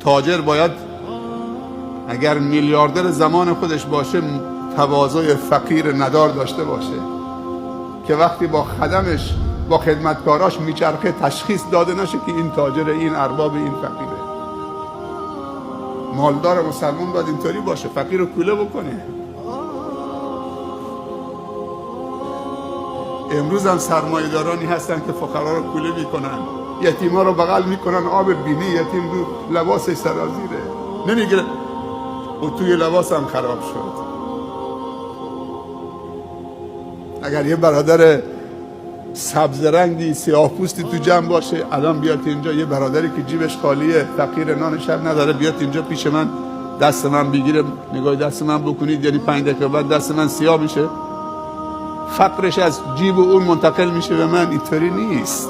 تاجر باید اگر میلیاردر زمان خودش باشه تواضع فقیر ندار داشته باشه که وقتی با خدمش با خدمتکاراش میچرخه تشخیص داده نشه که این تاجر، این ارباب، این فقیره. مالدار مسلمان باید اینطوری باشه، فقیر رو کوله بکنه. امروز هم سرمایه‌دارانی هستن که فقرا رو کوله میکنن، یتیما رو بغل میکنن، آب بینی یتیم رو لباسش سرازیره نمیگیره و توی لباس هم خراب شد. اگر یه برادر سبز رنگی سیاه پوستی تو جمع باشه الان بیاد اینجا، یه برادری که جیبش خالیه فقیر نان شب نداره بیاد اینجا پیش من دست من بگیره نگاه دست من بکنید، یعنی 5 دقیقه بعد دست من سیاه میشه، فقرش از جیب اون منتقل میشه به من. اینطوری نیست.